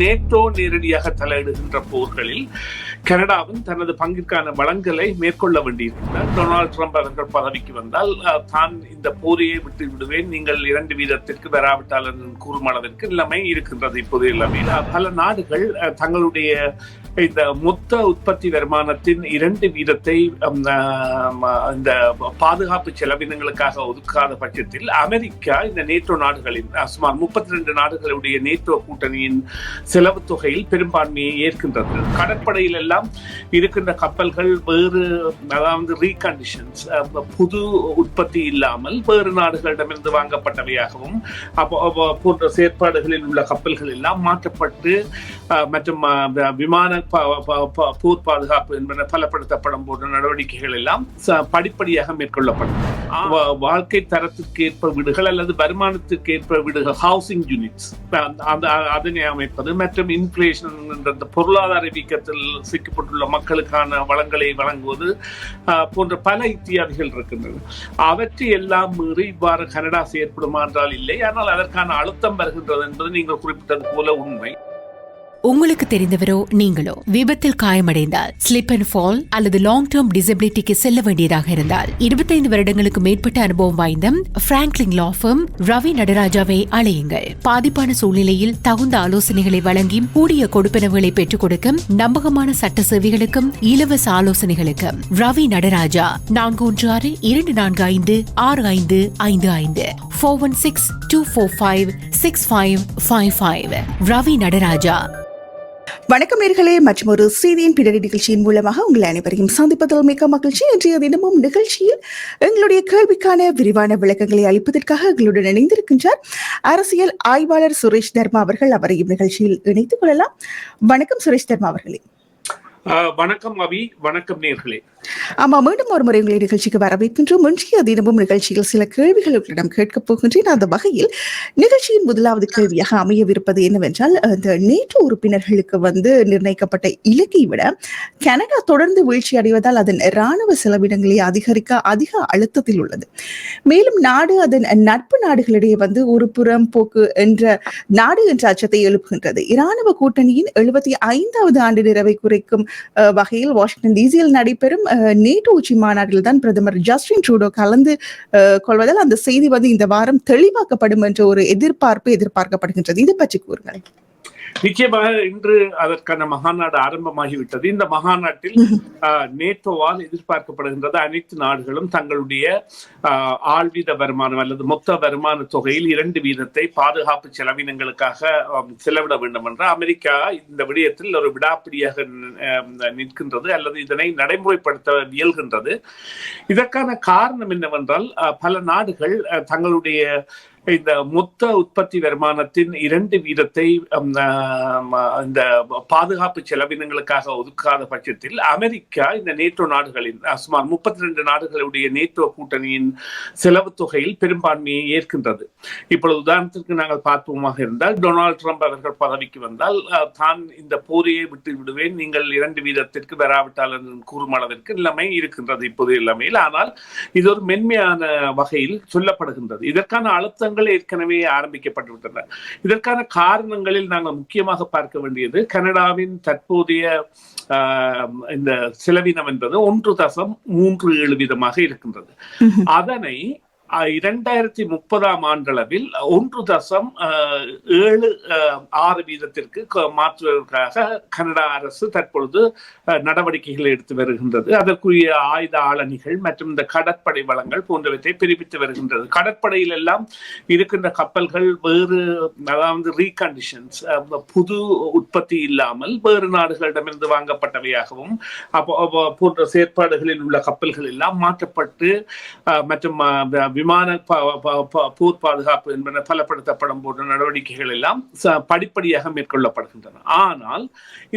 NATO நேரடியாக தலையிடுகின்ற போர்களில் கனடாவும் தனது பங்கிற்கான வளங்களை மேற்கொள்ள வேண்டியிருக்கிறார். டொனால்டு ட்ரம்ப் அவர்கள் பதவிக்கு வந்தால் தான் இந்த போரையை விட்டு விடுவேன், நீங்கள் 2% வராவிட்டால் கூறும் அளவிற்கு நிலைமை இருக்கின்றது. இப்போது எல்லாமே பல நாடுகள் தங்களுடைய இந்த மொத்த உற்பத்தி வருமானத்தின் 2% இந்த பாதுகாப்பு செலவினங்களுக்காக ஒதுக்காத பட்சத்தில் அமெரிக்கா இந்த நேட்டோ நாடுகளின் சுமார் 32 நாடுகளுடைய நேட்டோ கூட்டணியின் செலவு தொகையில் பெரும்பான்மையை ஏற்கின்றது. கடற்படையில் எல்லாம் இருக்கின்ற கப்பல்கள் வேறு, அதாவது ரீகண்டிஷன்ஸ், புது உற்பத்தி இல்லாமல் வேறு நாடுகளிடமிருந்து வாங்கப்பட்டவையாகவும் போன்ற செயற்பாடுகளில் உள்ள கப்பல்கள் எல்லாம் மாற்றப்பட்டு மற்றும் விமான போர் பாதுகாப்பு என்பன பலப்படுத்தப்படும் போன்ற நடவடிக்கைகள் எல்லாம் படிப்படியாக மேற்கொள்ளப்படும். வாழ்க்கை தரத்திற்கு ஏற்ப வீடுகள் அல்லது வருமானத்திற்கு ஏற்ப வீடுகள், ஹவுசிங் யூனிட்ஸ், அதனை அமைப்பது மற்றும் இன்ஃபிளேஷன் என்ற பொருளாதார வீக்கத்தில் சிக்கப்பட்டுள்ள மக்களுக்கான வளங்களை வழங்குவது போன்ற பல இத்தியாதிகள் இருக்கின்றன. அவற்றை எல்லாம் மீறி இவ்வாறு கனடா செயற்படுமா என்றால் இல்லை. ஆனால் அதற்கான அழுத்தம் வருகின்றது என்பது நீங்கள் குறிப்பிட்டது போல உண்மை. உங்களுக்கு தெரிந்தவரோ நீங்களோ விபத்தில் காயமடைந்தால், ஸ்லிப் அண்ட் ஃபால் அல்லது லாங் டேர்ம் டிசபிலிட்டிக்கு செல்ல வேண்டியதாக இருந்தால் 25 வருடங்களுக்கு மேற்பட்ட அனுபவம் வாய்ந்த பிராங்க்லின் லா ஃபர்ம் ரவி நடராஜாவை அழையுங்கள். பாதிப்பான சூழ்நிலையில் தகுந்த ஆலோசனைகளை வழங்கி கூடிய கொடுப்பனவுகளை பெற்றுக் கொடுக்கும் நம்பகமான சட்ட சேவைகளுக்கும் இலவச ஆலோசனைகளுக்கும் ரவி நடராஜா 416-245-6555 416-245-6555 ரவி நடராஜா. வணக்கம் நேயர்களே, மற்றும் ஒரு செய்தியின் பின்னணி நிகழ்ச்சியின் மூலமாக உங்களை அனைவரையும் சந்திப்பதில் மிக்க மகிழ்ச்சி. இன்றைய தினமும் நிகழ்ச்சியில் எங்களுடைய கேள்விக்கான விரிவான விளக்கங்களை அளிப்பதற்காக எங்களுடன் இணைந்திருக்கின்றார் அரசியல் ஆய்வாளர் சுரேஷ் தர்மா அவர்கள். அவரையும் நிகழ்ச்சியில் இணைத்துக் கொள்ளலாம். வணக்கம் சுரேஷ் தர்மா அவர்களே. வணக்கம் அவி, வணக்கம் நேயர்களே. ஆமா, மீண்டும் ஒரு முறை உங்களை நிகழ்ச்சிக்கு வரவேற்கின்றோம். இன்றைய தினமும் நிகழ்ச்சியில் சில கேள்விகள் உங்களிடம் கேட்கப் போகின்றேன். அந்த வகையில் நிகழ்ச்சியின் முதலாவது கேள்வியாக அமையவிருப்பது என்னவென்றால், இந்த நேட்டோ உறுப்பினர்களுக்கு நிர்ணயிக்கப்பட்ட இலக்கை விட கனடா தொடர்ந்து வீழ்ச்சி அடைவதால் அதன் இராணுவ செலவினங்களை அதிகரிக்க அதிக அழுத்தத்தில் உள்ளது. மேலும் நாடு அதன் நட்பு நாடுகளிடையே ஒரு புறம் போக்கு என்ற நாடு என்ற அச்சத்தை எழுப்புகின்றது. இராணுவ கூட்டணியின் 75வது ஆண்டு நிறைவை குறைக்கும் வகையில் வாஷிங்டன் டிசியில் நடைபெறும் நேட்டோ உச்சி மாநாட்டில் தான் பிரதமர் ஜஸ்டின் ட்ரூடோ கலந்து கொள்வதால் அந்த செய்தி இந்த வாரம் தெளிவாக்கப்படும் என்ற ஒரு எதிர்பார்க்கப்படுகின்றது. இதை பற்றி கூறுங்கள். நிச்சயமாக இன்று அதற்கான மகாநாடு ஆரம்பமாகிவிட்டது. இந்த மகாநாட்டில் நேட்டோவால் எதிர்பார்க்கப்படுகின்றது அனைத்து நாடுகளும் தங்களுடைய ஆழ்வீத வருமானம் அல்லது மொத்த வருமான தொகையில் 2% பாதுகாப்பு செலவினங்களுக்காக செலவிட வேண்டும் என்ற அமெரிக்கா இந்த விடயத்தில் ஒரு விடாப்பிடியாக நிற்கின்றது அல்லது இதனை நடைமுறைப்படுத்த இயல்கின்றது. இதற்கான காரணம் என்னவென்றால், பல நாடுகள் தங்களுடைய இந்த மொத்த உற்பத்தி வருமானத்தின் 2% இந்த பாதுகாப்பு செலவினங்களுக்காக ஒதுக்காத பட்சத்தில் அமெரிக்கா இந்த நேட்டோ நாடுகளின் சுமார் 32 நாடுகளுடைய நேட்டோ கூட்டணியின் செலவு தொகையில் பெரும்பான்மையை ஏற்கின்றது. இப்பொழுது உதாரணத்திற்கு நாங்கள் பார்ப்போமாக இருந்தால், டொனால்டு ட்ரம்ப் அவர்கள் பதவிக்கு வந்தால் தான் இந்த போரையை விட்டு விடுவேன், நீங்கள் 2% வராவிட்டால் கூறும் அளவிற்கு நிலைமை இருக்கின்றது இப்போது எல்லாமே. ஆனால் இது ஒரு மென்மையான வகையில் சொல்லப்படுகின்றது. இதற்கான அழுத்தங்கள் ஏற்கனவே ஆரம்பிக்கப்பட்டுவிட்டன. இதற்கான காரணங்களில் நாங்கள் முக்கியமாக பார்க்க வேண்டியது, கனடாவின் தற்போதைய இந்த செலவினம் என்பது 1.37% இருக்கின்றது. அதனை 2030 ஆண்டளவில் 1.76% மாற்றுவதற்காக கனடா அரசு தற்பொழுது நடவடிக்கைகளை எடுத்து வருகின்றது. அதற்குரிய ஆயுத ஆளணிகள் மற்றும் இந்த கடற்படை வளங்கள் போன்றவற்றை பிரிப்பித்து வருகின்றது. கடற்படையில் எல்லாம் இருக்கின்ற கப்பல்கள் வேறு, அதாவது ரீகண்டிஷன்ஸ், புது உற்பத்தி இல்லாமல் வேறு நாடுகளிடமிருந்து வாங்கப்பட்டவையாகவும் போன்ற செயற்பாடுகளில் உள்ள கப்பல்கள் எல்லாம் மாற்றப்பட்டு மற்றும் விமான போர் பாதுகாப்பு என்பன பலப்படுத்தப்படும் போன்ற நடவடிக்கைகள் எல்லாம் படிப்படியாக மேற்கொள்ளப்படுகின்றன. ஆனால்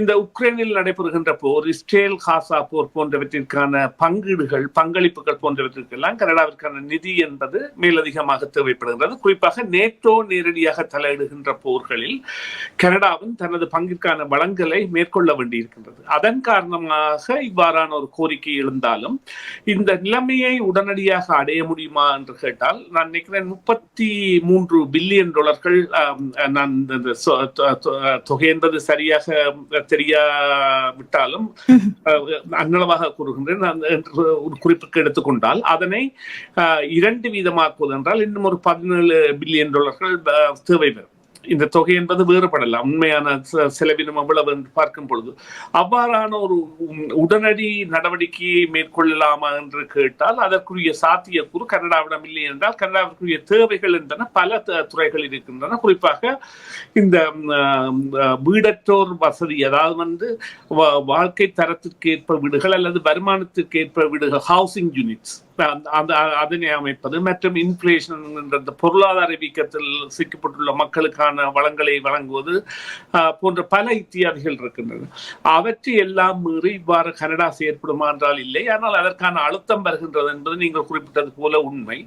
இந்த உக்ரைனில் நடைபெறுகின்ற போர், இஸ்ரேல் காசா போர் போன்றவற்றிற்கான பங்களிப்புகள் போன்றவற்றிற்கெல்லாம் கனடாவிற்கான நிதி என்பது மேலதிகமாக தேவைப்படுகின்றது. குறிப்பாக நேட்டோ நேரடியாக தலையிடுகின்ற போர்களில் கனடாவும் தனது பங்கிற்கான வளங்களை மேற்கொள்ள வேண்டியிருக்கின்றது. அதன் காரணமாக இவ்வாறான ஒரு கோரிக்கை எழுந்தாலும் இந்த நிலைமையை உடனடியாக அடைய முடியுமா என்ற என்று கேட்டால் நான் நினைக்கிறேன் $33 பில்லியன் நான் தொகை என்பது சரியாக தெரியாவிட்டாலும் அன்னளவாக கூறுகின்றேன். நான் ஒரு குறிப்புக்கு எடுத்துக்கொண்டால் அதனை 2 வீதமாக்குவது என்றால் இன்னும் ஒரு $17 பில்லியன் தேவை வரும். இந்த தொகை என்பது வேறுபடலாம், உண்மையான செலவினம் அவ்வளவு என்று பார்க்கும் பொழுது. அவ்வாறான ஒரு உடனடி நடவடிக்கையை மேற்கொள்ளலாமா என்று கேட்டால் அதற்குரிய சாத்தியக்கூறு கனடாவிடம் இல்லை என்றால் கனடாவிற்குரிய தேவைகள் என்பன பல துறைகள் இருக்கின்றன. குறிப்பாக இந்த வீடற்றோர் வசதி, அதாவது வாழ்க்கை தரத்திற்கு ஏற்ப வீடுகள் அல்லது வருமானத்திற்கு ஏற்ப வீடுகள், ஹவுசிங் யூனிட்ஸ், அதனை அமைப்பது மற்றும் இன்ஃபிளேஷன் என்ற பொருளாதார வீக்கத்தில் சிக்கப்பட்டுள்ள மக்களுக்கான வளங்களை வழங்குவது போன்ற பல இத்தியாதிகள் இருக்கின்றன. அவற்றை எல்லாம் மீறி இவ்வாறு கனடா செயற்படுமா என்றால் இல்லை. ஆனால் அதற்கான அழுத்தம் வருகின்றது என்பது நீங்கள் குறிப்பிட்டது போல உண்மை.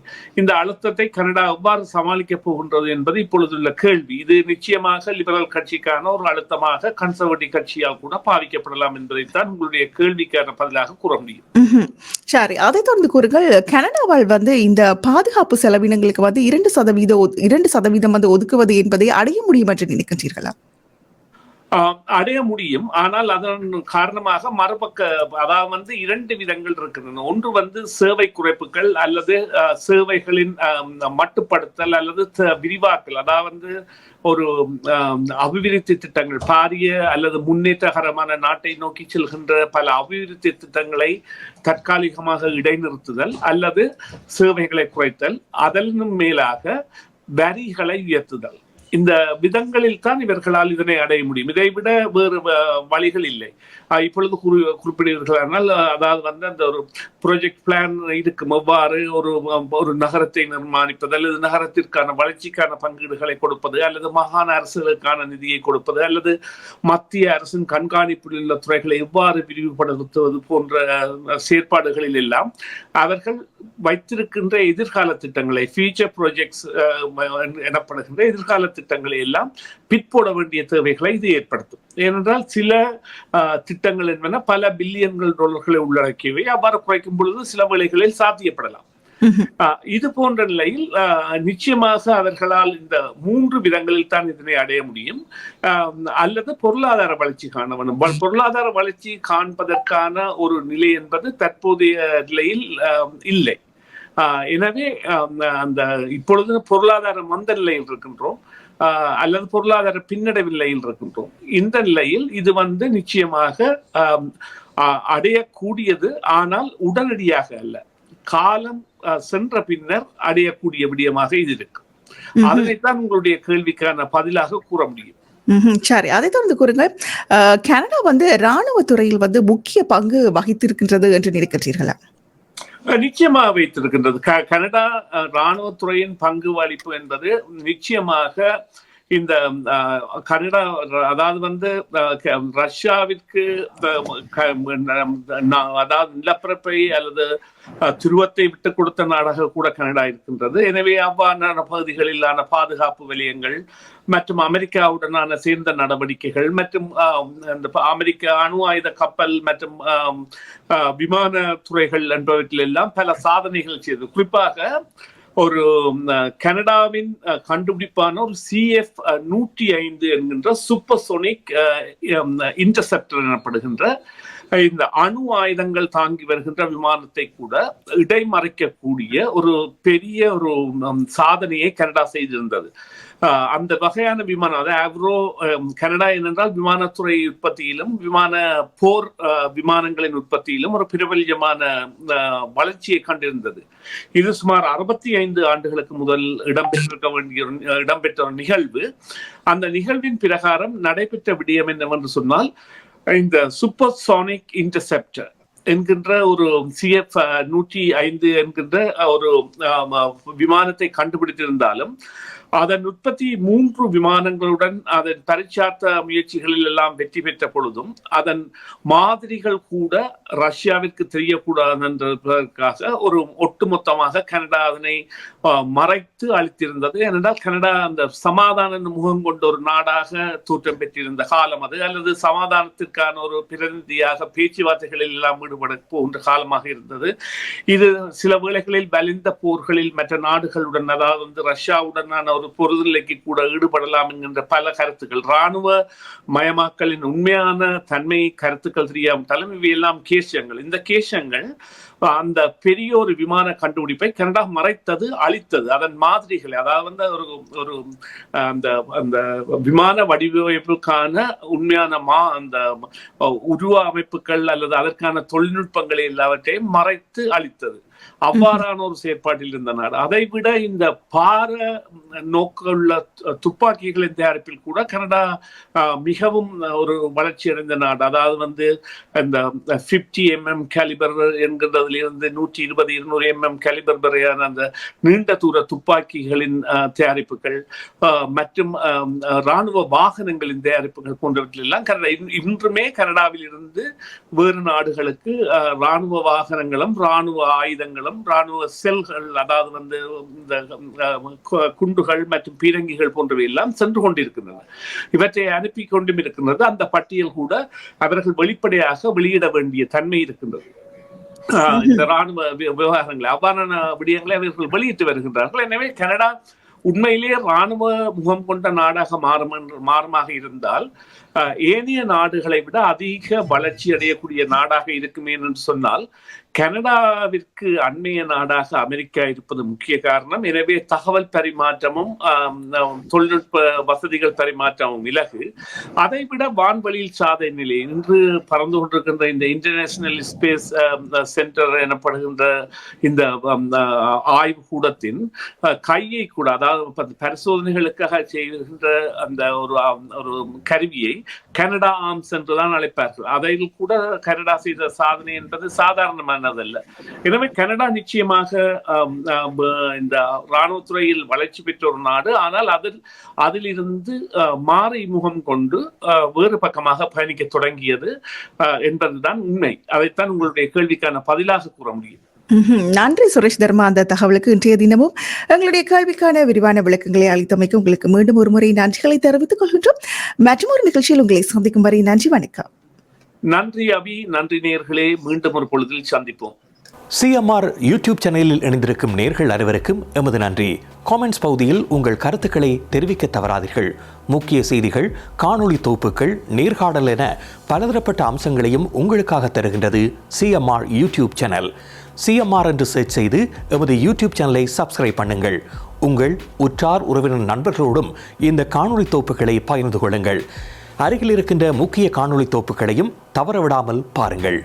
இந்த அழுத்தத்தை கனடா எவ்வாறு சமாளிக்கப் போகின்றது என்பது இப்பொழுதுள்ள கேள்வி. இது நிச்சயமாக லிபரல் கட்சிக்கான ஒரு அழுத்தமாக கன்சர்வேட்டிவ் கட்சியால் கூட பாதிக்கப்படலாம் என்பதைத்தான் உங்களுடைய கேள்விக்கான பதிலாக கூற முடியும். சரி, அதை தொடர்ந்து கூறுங்கள். கனடாவால் இந்த பாதுகாப்பு செலவினங்களுக்கு 2% ஒதுக்குவது என்பதை அடைய முடியும் என்று நினைக்கின்றீர்களா? அடைய முடியும். ஆனால் அதன் காரணமாக அதாவது 2 விதங்கள் இருக்கின்றன. ஒன்று சேவை குறைப்புகள் அல்லது சேவைகளின் மட்டுப்படுத்தல் அல்லது விரிவாக்கல். அதாவது ஒரு அபிவிருத்தி திட்டங்கள், பாரிய அல்லது முன்னேற்றகரமான நாட்டை நோக்கி செல்கின்ற பல அபிவிருத்தி திட்டங்களை தற்காலிகமாக இடைநிறுத்துதல் அல்லது சேவைகளை குறைத்தல், அதனும் மேலாக வரிகளை உயர்த்துதல். இந்த விதங்களில் தான் இவர்களால் இதனை அடைய முடியும். இதைவிட வேறு வழிகள் இல்லை. இப்பொழுது குறிப்பிடுவீர்களானால் அதாவது அந்த ஒரு ப்ராஜெக்ட் பிளான் இருக்கும். எவ்வாறு ஒரு நகரத்தை நிர்மாணிப்பது அல்லது நகரத்திற்கான வளர்ச்சிக்கான பங்கீடுகளை கொடுப்பது அல்லது மாகாண அரசுகளுக்கான நிதியை கொடுப்பது அல்லது மத்திய அரசின் கண்காணிப்பில் உள்ள துறைகளை எவ்வாறு விரிவுபடுத்துவது போன்ற செயற்பாடுகளில் எல்லாம் அவர்கள் வைத்திருக்கின்ற எதிர்கால திட்டங்களை, ஃபியூச்சர் ப்ராஜெக்ட்ஸ் எனப்படுகின்ற எதிர்கால திட்டங்களை எல்லாம் பிற்போட வேண்டிய தேவைகளை இது ஏற்படுத்தும். ஏனென்றால் சில திட்டங்கள் என்பன பல பில்லியன்கள் டாலர்களை உள்ளடக்கியவை. அவ்வாறு குறைக்கும் பொழுது சில வேளைகளில் சாத்தியப்படலாம். இது போன்ற நிலையில் நிச்சயமாக அவர்களால் இந்த 3 விதங்களில் தான் இதனை அடைய முடியும். அல்லது பொருளாதார வளர்ச்சி காண வேண்டும். பொருளாதார வளர்ச்சி காண்பதற்கான ஒரு நிலை என்பது தற்போதைய நிலையில் இல்லை. எனவே இப்பொழுது பொருளாதார மந்த நிலையில் இருக்கின்றோம் அல்லது பொருளாதார பின்னடைவு நிலையில் இருக்கின்றோம். இந்த நிலையில் இது நிச்சயமாக அடையக்கூடியது, ஆனால் உடனடியாக அல்ல, காலம் சென்ற பின்னர் அடையக்கூடிய விடயமாக இது இருக்கு. அதனைத்தான் உங்களுடைய கேள்விக்கான பதிலாக கூற முடியும். சரி, அதை தொடர்ந்து கூறுங்க. கனடா ராணுவத்துறையில் முக்கிய பங்கு வகித்திருக்கின்றது என்று நினைக்கிறீர்களா? நிச்சயமாக வைத்திருக்கின்றது. கனடா ராணுவத்துறையின் பங்கு அளிப்பு என்பது நிச்சயமாக இந்த கனடா, அதாவது ரஷ்யாவிற்கு அதாவது நிலப்பரப்பை அல்லது துருவத்தை விட்டு கொடுத்த நாடாக கூட கனடா இருக்கின்றது. எனவே அவ்வாறான பகுதிகளிலான பாதுகாப்பு வலயங்கள் மற்றும் அமெரிக்காவுடனான சேர்ந்த நடவடிக்கைகள் மற்றும் அமெரிக்க அணு ஆயுத கப்பல் மற்றும் விமான துறைகள் என்பவற்றில் எல்லாம் பல சாதனைகள் செய்தது. குறிப்பாக ஒரு கனடாவின் கண்டுபிடிப்பான ஒரு CF-105 என்கின்ற சூப்பர்சோனிக் இன்டர்செப்டர் எனப்படுகின்ற இந்த அணு ஆயுதங்கள் தாங்கி வருகின்ற விமானத்தை கூட இடைமறைக்கக்கூடிய ஒரு பெரிய ஒரு சாதனையை கனடா செய்திருந்தது. அந்த வகையான விமானம், அதாவது கனடா என்றால் விமானத்துறை உற்பத்தியிலும் விமான போர் விமானங்களின் உற்பத்தியிலும் ஒரு பிரபல்யமான வளர்ச்சியை கண்டிருந்தது. இது சுமார் 65 ஆண்டுகளுக்கு முதல் இடம்பெற்ற நிகழ்வு. அந்த நிகழ்வின் பிரகாரம் நடைபெற்ற விடயம் என்னவென்று சொன்னால், இந்த சூப்பர்சோனிக் இன்டர்செப்டர் என்கின்ற ஒரு CF-105 என்கின்ற ஒரு விமானத்தை கண்டுபிடித்திருந்தாலும் அதன் உற்பத்தி 3 விமானங்களுடன் அதன் பரீட்சார்த்த முயற்சிகளில் எல்லாம் வெற்றி பெற்ற பொழுதும் அதன் மாதிரிகள் கூட ரஷ்யாவிற்கு தெரியக்கூடாது என்பதற்காக ஒரு ஒட்டுமொத்தமாக கனடா அதனை மறைத்து அளித்திருந்தது. ஏனென்றால் கனடா அந்த சமாதான முகம் கொண்ட ஒரு நாடாக தோற்றம் பெற்றிருந்த காலம் அது, அல்லது சமாதானத்திற்கான ஒரு பிரதிநிதியாக பேச்சுவார்த்தைகளில் எல்லாம் ஈடுபட போன்ற காலமாக இருந்தது. இது சில வேளைகளில் வலிந்த போர்களில் மற்ற நாடுகளுடன், அதாவது ரஷ்யாவுடனான ஒரு பொருநிலைக்கு கூட ஈடுபடலாம் என்கின்ற பல கருத்துக்கள், இராணுவ மயமாக்கலின் உண்மையான தன்மை கருத்துக்கள் தெரியாமட்டாலும் இவையெல்லாம் கேசியங்கள். இந்த கேசியங்கள் அந்த பெரிய ஒரு விமான கண்டுபிடிப்பை கனடா மறைத்தது, அளித்தது. அதன் மாதிரிகளை, அதாவது ஒரு அந்த அந்த விமான வடிவமைப்புக்கான உண்மையான அந்த உருவ அமைப்புகள் அல்லது அதற்கான தொழில்நுட்பங்களை எல்லாவற்றையும் மறைத்து அளித்தது. அவ்வாறான ஒரு செயற்பாட்டில் இருந்த நாடு. அதை விட இந்த பார நோக்குள்ள துப்பாக்கிகளின் தயாரிப்பில் கூட கனடா மிகவும் ஒரு வளர்ச்சி அடைந்த நாடு. அதாவது இந்த 50 mm கேலிபர் என்கிறதிலிருந்து 120, 200 mm கேலிபர் வரையான அந்த நீண்ட தூர துப்பாக்கிகளின் தயாரிப்புகள் மற்றும் இராணுவ வாகனங்களின் தயாரிப்புகள் போன்றவற்றில் எல்லாம் கனடா இன்றுமே கனடாவில் இருந்து வேறு நாடுகளுக்கு இராணுவ வாகனங்களும் இராணுவ ஆயுதங்களும் ராணுவ செல்கள், அதாவது இந்த குண்டுகள் மற்றும் பீரங்கிகள் போன்றவை எல்லாம் சென்று கொண்டிருக்கின்றன. இவற்றை அனுப்பி கொண்டும் இருக்கின்றது. அந்த பட்டியல் கூட அவர்கள் வெளிப்படையாக வெளியிட வேண்டிய தன்மை இருக்கின்றது. இந்த ராணுவ விவகாரங்களை, அவ்வாறான விடயங்களை அவர்கள் வெளியிட்டு வருகின்றார்கள். எனவே கனடா உண்மையிலேயே இராணுவ முகம் கொண்ட நாடாக மாறுமாக இருந்தால் ஏனைய நாடுகளை விட அதிக வளர்ச்சி அடையக்கூடிய நாடாக இருக்குமே என்று சொன்னால் கனடாவிற்கு அண்மைய நாடாக அமெரிக்கா இருப்பது முக்கிய காரணம். எனவே தகவல் பரிமாற்றமும் தொழில்நுட்ப வசதிகள் பரிமாற்றமும் இலகு. அதை விட வான்வெளியில் சாதனை நிலை இன்று பறந்து கொண்டிருக்கின்ற இந்த இன்டர்நேஷனல் ஸ்பேஸ் சென்டர் எனப்படுகின்ற இந்த ஆய்வு கூடத்தின் கையை கூட, அதாவது பரிசோதனைகளுக்காக செய்கின்ற அந்த ஒரு கருவியை கனடா ஆர்ம்ஸ் என்றுதான் அழைப்பார்கள். அதில் கூட கனடா செய்த சாதனை என்பது சாதாரணமானதல்ல. எனவே கனடா நிச்சயமாக இந்த இராணுவத்துறையில் வளர்ச்சி பெற்ற ஒரு நாடு. ஆனால் அதிலிருந்து மாறி முகம் கொண்டு வேறு பக்கமாக பயணிக்க தொடங்கியது என்பதுதான் உண்மை. அதைத்தான் உங்களுடைய கேள்விக்கான பதிலாக கூற முடியும். நன்றி சுரேஷ் தர்மா. அந்த தகவலுக்கு இன்றைய தினமும் எங்களுடைய கேள்விக்கான விரிவான விளக்கங்களை அளித்தமைக்கு உங்களுக்கு மீண்டும் ஒரு முறை நன்றிகளை தெரிவித்துக் கொள்கின்றோம். மற்றும் ஒரு நிகழ்ச்சியில் உங்களை சந்திக்கும் வரை நன்றி, வணக்கம். நன்றி அபி, நன்றி நேயர்களே. மீண்டும் ஒரு பொழுதில் சந்திப்போம். CMR யூடியூப் சேனலில் இணைந்திருக்கும் நேயர்கள் அனைவருக்கும் எமது நன்றி. காமெண்ட்ஸ் பகுதியில் உங்கள் கருத்துக்களை தெரிவிக்க தவறாதீர்கள். முக்கிய செய்திகள், காணொளி தொகுப்புகள், நேர்காணல் என பலதரப்பட்ட அம்சங்களையும் உங்களுக்காக தருகின்றது CMR யூடியூப் சேனல். CMR என்று சர்ச் செய்து எமது யூடியூப் சேனலை சப்ஸ்கிரைப் பண்ணுங்கள். உங்கள் உற்றார் உறவினர் நண்பர்களோடும் இந்த காணொளி தொகுப்புகளை பகிர்ந்து கொள்ளுங்கள். அருகில் இருக்கின்ற முக்கிய காணொளி தொகுப்புகளையும் தவறவிடாமல் பாருங்கள்.